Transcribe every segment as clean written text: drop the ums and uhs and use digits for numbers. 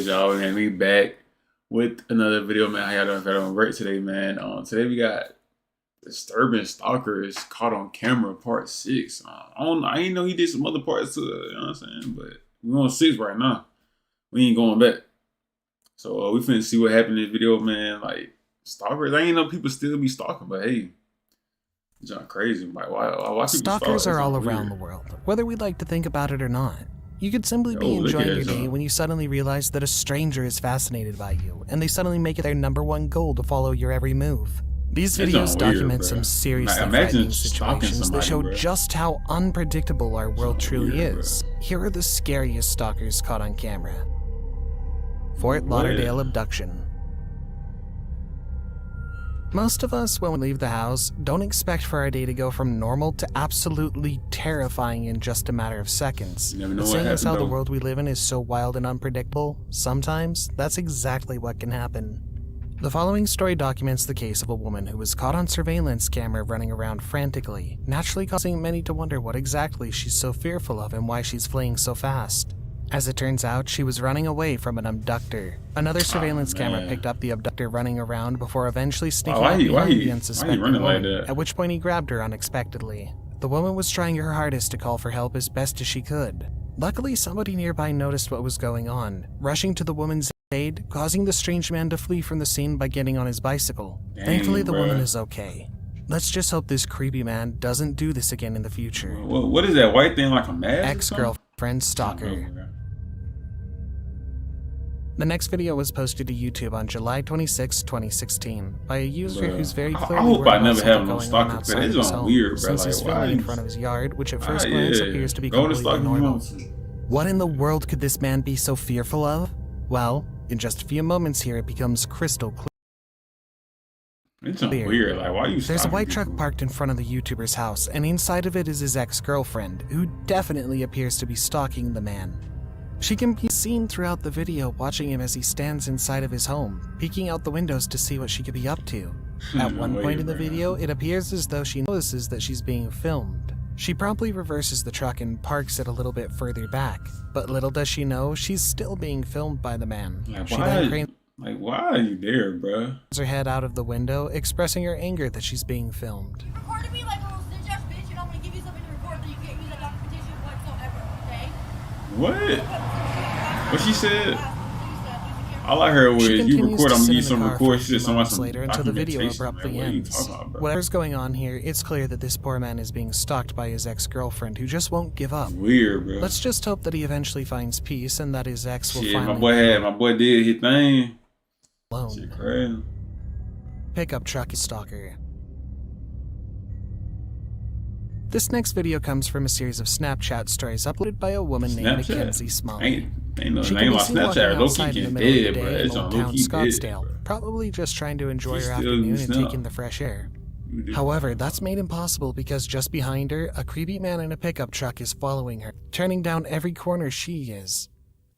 Stalkers, y'all, and we back with another video, man. How y'all doing great today, man? Today we got disturbing stalkers caught on camera, part 6. I didn't know he did some other parts to it, you know what I'm saying? But we on 6 right now. We ain't going back. So we finna see what happened in this video, man. Like, stalkers, I ain't know people still be stalking, but hey, it's not crazy. Like, why people Stalkers stalk? are all around the world, whether we'd like to think about it or not. You could simply be enjoying your day when you suddenly realize that a stranger is fascinated by you, and they suddenly make it their #1 goal to follow your every move. These videos document some seriously frightening situations that show just how unpredictable our world truly is. Here are the scariest stalkers caught on camera. Fort Lauderdale abduction. Most of us, when we leave the house, don't expect for our day to go from normal to absolutely terrifying in just a matter of seconds. But seeing as how the world we live in is so wild and unpredictable, sometimes that's exactly what can happen. The following story documents the case of a woman who was caught on surveillance camera running around frantically, naturally causing many to wonder what exactly she's so fearful of and why she's fleeing so fast. As it turns out, she was running away from an abductor. Another surveillance camera picked up the abductor running around before eventually sneaking up behind the unsuspecting woman, at which point he grabbed her unexpectedly. The woman was trying her hardest to call for help as best as she could. Luckily, somebody nearby noticed what was going on, rushing to the woman's aid, causing the strange man to flee from the scene by getting on his bicycle. Thankfully, the woman is okay. Let's just hope this creepy man doesn't do this again in the future. What is that white thing, like a mask? Ex-girlfriend stalker. The next video was posted to YouTube on July 26, 2016, by a user who's very clearly I hope I never have no going stalker, on but outside it's his on home, weird, bro. since he's Like, filming in front of his yard, which at first glance appears to be completely normal. What in the world could this man be so fearful of? Well, in just a few moments here, it becomes crystal clear. It's weird. Like, why are you There's a white truck parked in front of the YouTuber's house, and inside of it is his ex-girlfriend, who definitely appears to be stalking the man. She can be seen throughout the video watching him as he stands inside of his home, peeking out the windows to see what she could be up to. At one point in the video, it appears as though she notices that she's being filmed. She promptly reverses the truck and parks it a little bit further back, but little does she know, she's still being filmed by the man. Why are you there, bruh? Her head out of the window, expressing her anger that she's being filmed. Recording me like a little snitch ass bitch, and I'm gonna give you something to record that you can't use that documentation whatsoever, okay? What she said? All I heard was, you record, I'm gonna use some record shit, some later until the video abruptly ends. Whatever's going on here, it's clear that this poor man is being stalked by his ex-girlfriend who just won't give up. Weird, bro. Let's just hope that he eventually finds peace and that his ex will finally... my boy did his thing. Alone. Crazy. Pickup truck stalker. This next video comes from a series of Snapchat stories uploaded by a woman named Mackenzie Smalley. She can be seen walking outside in the middle of the day in Old Town Scottsdale, probably just trying to enjoy her afternoon and take in the fresh air. However, that's made impossible because just behind her, a creepy man in a pickup truck is following her, turning down every corner she is.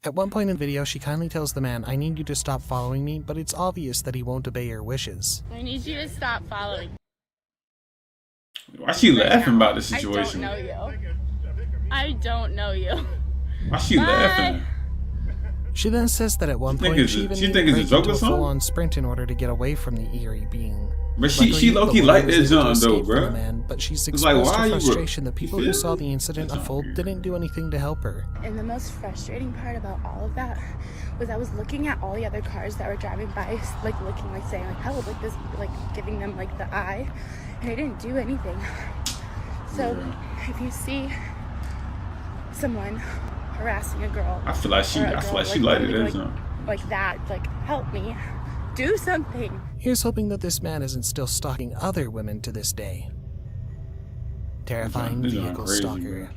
At one point in the video, she kindly tells the man, "I need you to stop following me," but it's obvious that he won't obey her wishes. I need you to stop following. Why she laughing about the situation? I don't know you. I don't know you. Why she laughing? She then says that at one point she even needed to break into a full-on sprint in order to get away from the eerie being. But she low-key like that John though, bro. But she's expressed her frustration that people who saw the incident unfold didn't do anything to help her. And the most frustrating part about all of that was I was looking at all the other cars that were driving by, like looking, like saying, like, help, like this, like giving them like the eye, and I didn't do anything. So if you see someone harassing a girl, I feel like she liked it like that, like, help me, do something. Here's hoping that this man isn't still stalking other women to this day. Terrifying vehicle stalker.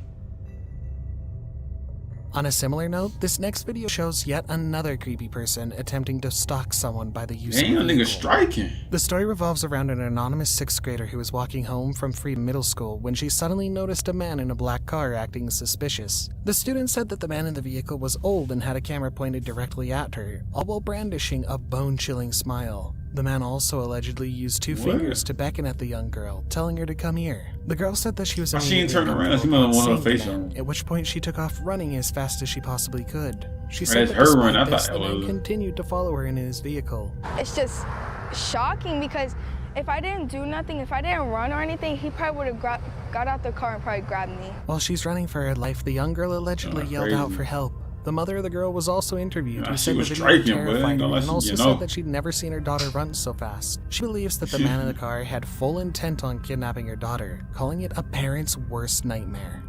On a similar note, this next video shows yet another creepy person attempting to stalk someone by the use of a vehicle. Nigga striking. The story revolves around an anonymous 6th grader who was walking home from Freedom Middle School when she suddenly noticed a man in a black car acting suspicious. The student said that the man in the vehicle was old and had a camera pointed directly at her, all while brandishing a bone-chilling smile. The man also allegedly used 2 fingers to beckon at the young girl, telling her to come here. The girl said that she was she ain't turning around. She might want her face on. At which point she took off running as fast as she possibly could. She said that her run. I this, thought the that man was continued to follow her in his vehicle. It's just shocking because if I didn't do nothing, if I didn't run or anything, he probably would have got out the car and probably grabbed me. While she's running for her life, the young girl allegedly yelled out for help. The mother of the girl was also interviewed, who said the video terrified her, and also said that she'd never seen her daughter run so fast. She believes that the man in the car had full intent on kidnapping her daughter, calling it a parent's worst nightmare.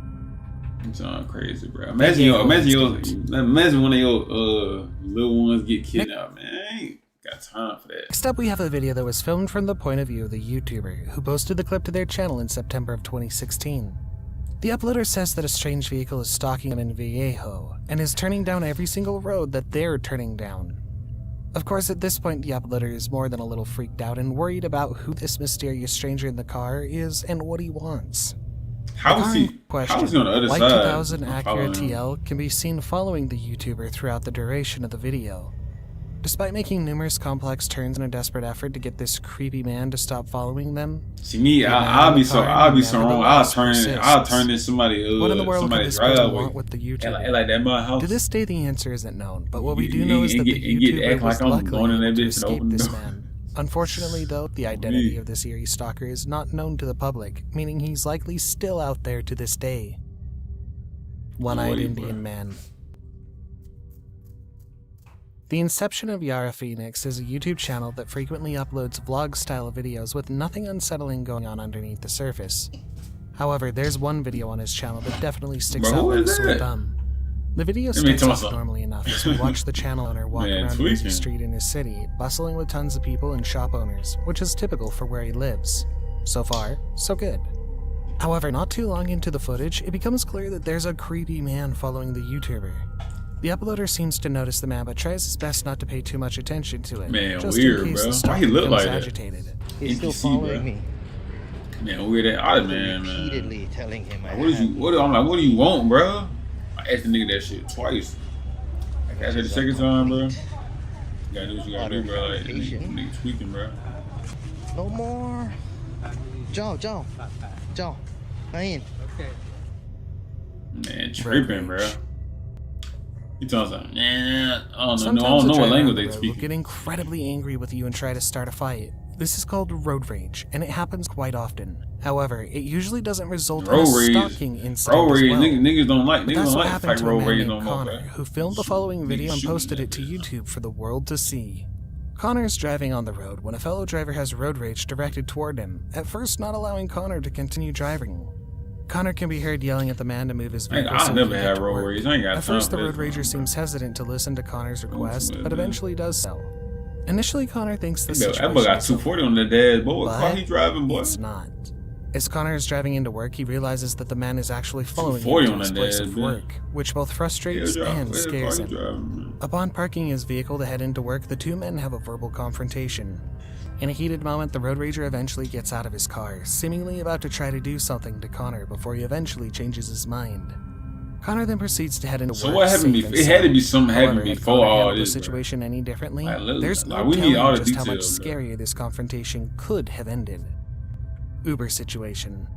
It's all crazy, bro. Imagine one of your little ones get kidnapped, man. I ain't got time for that. Next up, we have a video that was filmed from the point of view of the YouTuber, who posted the clip to their channel in September of 2016. The uploader says that a strange vehicle is stalking them in Vallejo, and is turning down every single road that they're turning down. Of course, at this point, the uploader is more than a little freaked out and worried about who this mysterious stranger in the car is and what he wants. How is he on the other White side? 2000 Acura TL can be seen following the YouTuber throughout the duration of the video. Despite making numerous complex turns in a desperate effort to get this creepy man to stop following them, see me, I'll be so wrong. I'll turn this somebody what in the world could this person want with the YouTuber? Like that my house. To this day, the answer isn't known, but what we do know is that the YouTuber was luckily able to escape this man. Unfortunately, though, the identity of this eerie stalker is not known to the public, meaning he's likely still out there to this day. One-Eyed Indian Man. The Inception of Yara Phoenix is a YouTube channel that frequently uploads vlog-style videos with nothing unsettling going on underneath the surface. However, there's one video on his channel that definitely sticks out like sore thumb. The video starts off normally enough as we watch the channel owner walk around a busy street in his city, bustling with tons of people and shop owners, which is typical for where he lives. So far, so good. However, not too long into the footage, it becomes clear that there's a creepy man following the YouTuber. The uploader seems to notice the man, but tries his best not to pay too much attention to it. Man, just weird, in case bro. the Why he look like agitated. that? He's still following me. Man, weird that man. Repeatedly telling him I'm like, what do you want, bro? I asked the nigga that shit twice. I asked it the second time, bro. You gotta do what you gotta do, bro. Like, nigga tweaking, bro. No more. Joe. Man. Okay. Man, tripping, bro. You talking something? Yeah, I don't know what language they speak. Will get incredibly angry with you and try to start a fight. This is called road rage, and it happens quite often. However, it usually doesn't result in a stalking incident road rage, as well. niggas don't like to fight road rage no more. Connor, who filmed the following video and posted it to YouTube for the world to see. Connor's driving on the road when a fellow driver has road rage directed toward him, at first not allowing Connor to continue driving. Connor can be heard yelling at the man to move his vehicle. I never had road rage. I ain't got At first, the road rager seems hesitant to listen to Connor's request, but eventually does so. Initially, Connor thinks the situation that boy got 240 on the dash, boy. What car he driving, boy? It's not. As Connor is driving into work, he realizes that the man is actually following him to his place of work, which both frustrates and scares him. Upon parking his vehicle to head into work, the two men have a verbal confrontation. In a heated moment, the road rager eventually gets out of his car, seemingly about to try to do something to Connor before he eventually changes his mind. Connor then proceeds to head into work. So what happened? It had to be something happened before all this. The situation any differently? Like, There's no we need all the just how much details, scarier this confrontation could have ended. Uber situation.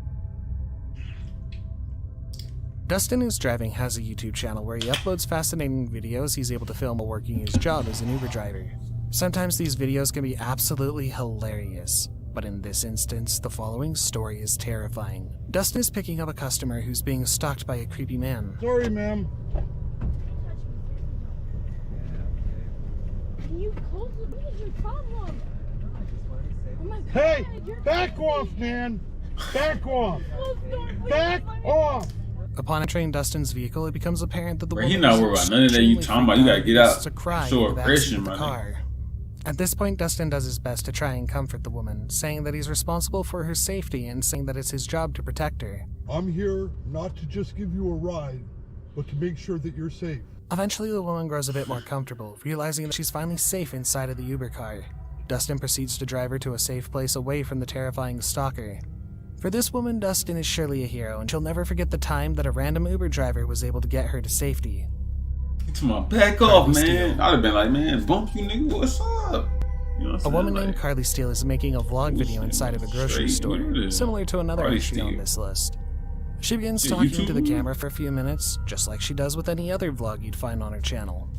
Dustin Who's Driving has a YouTube channel where he uploads fascinating videos he's able to film while working his job as an Uber driver. Sometimes these videos can be absolutely hilarious, but in this instance, the following story is terrifying. Dustin is picking up a customer who's being stalked by a creepy man. Sorry, ma'am. Can you close the door? What is your problem? Oh my God, Hey, you're back crazy. off, man. Back off. Close the door, please. Back Let me- off. Upon entering Dustin's vehicle, it becomes apparent that the Bro, woman he not is worried about none of that you extremely talking about. You gotta freaked get out and out. starts to cry Show in the backseat aggression, of the my car. At this point, Dustin does his best to try and comfort the woman, saying that he's responsible for her safety and saying that it's his job to protect her. I'm here not to just give you a ride, but to make sure that you're safe. Eventually, the woman grows a bit more comfortable, realizing that she's finally safe inside of the Uber car. Dustin proceeds to drive her to a safe place away from the terrifying stalker. For this woman, Dustin is surely a hero, and she'll never forget the time that a random Uber driver was able to get her to safety. Come on, back off, man. I'd have been like, man, bump you, nigga. What's up? You know what I'm A saying? woman Like, named Carly Steele is making a vlog video inside of a grocery store, similar to another Carly entry on Steele. this list. She begins Yeah, talking into the YouTuber? camera for a few minutes, just like she does with any other vlog you'd find on her channel.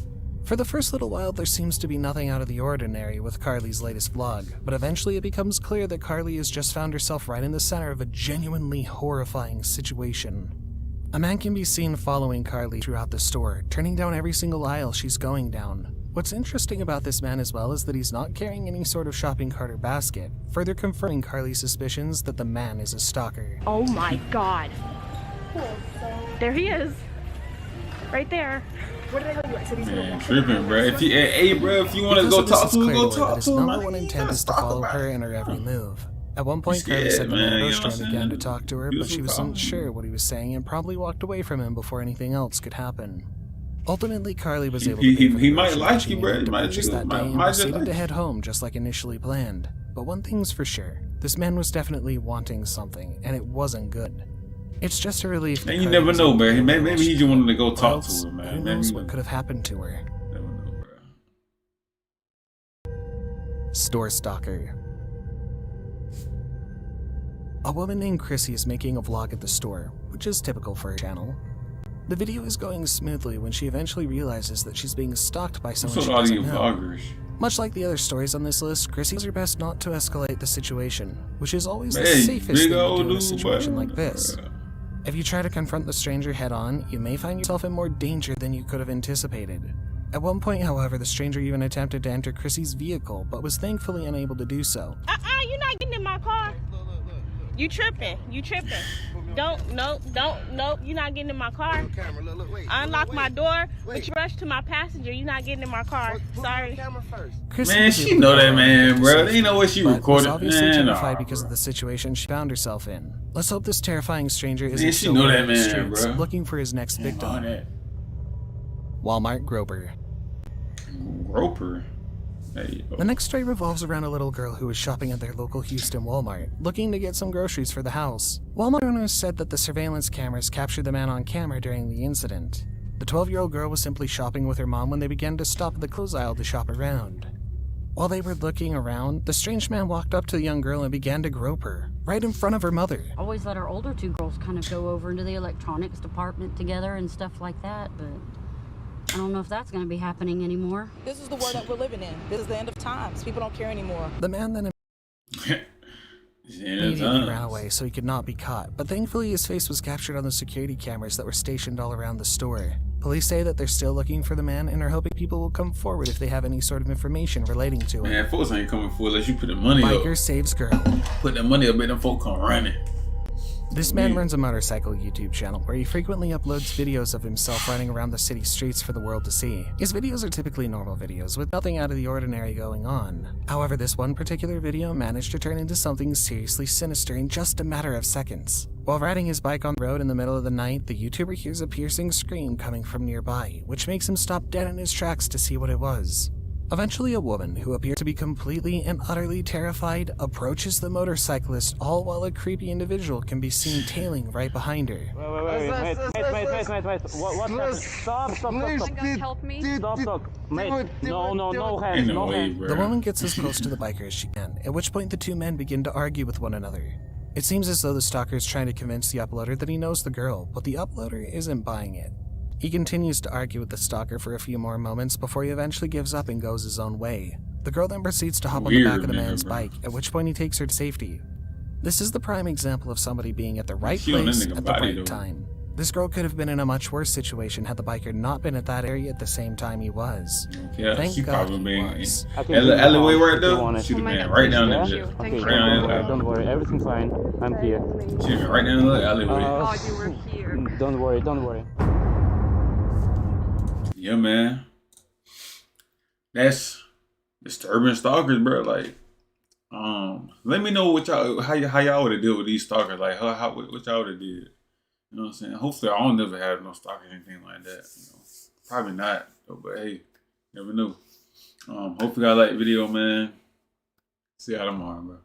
For the first little while, there seems to be nothing out of the ordinary with Carly's latest vlog, but eventually it becomes clear that Carly has just found herself right in the center of a genuinely horrifying situation. A man can be seen following Carly throughout the store, turning down every single aisle she's going down. What's interesting about this man as well is that he's not carrying any sort of shopping cart or basket, further confirming Carly's suspicions that the man is a stalker. Oh my god. There he is. Right there. What did I tell you? I said he's man, tripping, bro. If you, hey, bro, if you want to go talk to him, go talk to him. His number one intent is to follow her in her every move. At one point, Carly said the man was trying again to talk to her, but she wasn't sure what he was saying and probably walked away from him before anything else could happen. Ultimately, Carly was able to he might like you, bro. He might just that day and proceeded to head home just like initially planned. But one thing's for sure, this man was definitely wanting something, and it wasn't good. It's just a relief. And you never know, bro. Maybe he just wanted to go talk to her, man. Who knows what could have happened to her? Never know, bro. Store stalker. A woman named Chrissy is making a vlog at the store, which is typical for her channel. The video is going smoothly when she eventually realizes that she's being stalked by someone she doesn't know. Vloggers. Much like the other stories on this list, Chrissy does her best not to escalate the situation, which is always the safest thing to do in a situation like this. If you try to confront the stranger head-on, you may find yourself in more danger than you could have anticipated. At one point, however, the stranger even attempted to enter Chrissy's vehicle, but was thankfully unable to do so. You're not getting in my car. You tripping. Nope, you're not getting in my car. I unlocked my door, but you rushed to my passenger. You're not getting in my car. Sorry. Man, she know that man, bro. They know what she recorded. Obviously terrified because of the situation she found herself in. Let's hope this terrifying stranger isn't she know that in the man, streets bro. looking for his next victim. Walmart Groper. Groper? Hey, The next story revolves around a little girl who was shopping at their local Houston Walmart, looking to get some groceries for the house. Walmart owners said that the surveillance cameras captured the man on camera during the incident. The 12-year-old girl was simply shopping with her mom when they began to stop at the clothes aisle to shop around. While they were looking around, the strange man walked up to the young girl and began to grope her, right in front of her mother. Always let our older two girls kind of go over into the electronics department together and stuff like that, but I don't know if that's going to be happening anymore. This is the world that we're living in. This is the end of times. People don't care anymore. The man then immediately ran away so he could not be caught, but thankfully his face was captured on the security cameras that were stationed all around the store. Police say that they're still looking for the man and are hoping people will come forward if they have any sort of information relating to him. Man, folks ain't coming forward unless you put the money up. Biker saves girl. Put the money up and them folk come running. This man runs a motorcycle YouTube channel where he frequently uploads videos of himself riding around the city streets for the world to see. His videos are typically normal videos with nothing out of the ordinary going on. However, this one particular video managed to turn into something seriously sinister in just a matter of seconds. While riding his bike on the road in the middle of the night, the YouTuber hears a piercing scream coming from nearby, which makes him stop dead in his tracks to see what it was. Eventually, a woman, who appeared to be completely and utterly terrified, approaches the motorcyclist, all while a creepy individual can be seen tailing right behind her. Wait. What happened? Stop. Help me. Stop. Mate, no hands, no hands. The woman gets as close to the biker as she can, at which point the two men begin to argue with one another. It seems as though the stalker is trying to convince the uploader that he knows the girl, but the uploader isn't buying it. He continues to argue with the stalker for a few more moments before he eventually gives up and goes his own way. The girl then proceeds to hop on the back of the man's bike, at which point he takes her to safety. This is the prime example of somebody being at the right place at the right time. This girl could have been in a much worse situation had the biker not been at that area at the same time he was. Yeah, Thank she God probably he been was. alleyway right there. She'd have been right down there. Okay, don't worry, everything's fine. I'm here. She'd have been right down the alleyway. You were here. Don't worry. Yeah, man. That's disturbing stalkers, bro. Like, let me know what y'all how y'all would have dealt with these stalkers. Like, what y'all would have did. You know what I'm saying? Hopefully, I don't never have no stalkers or anything like that. You know, probably not. But hey, never know. Hopefully, y'all like the video, man. See y'all tomorrow, bro.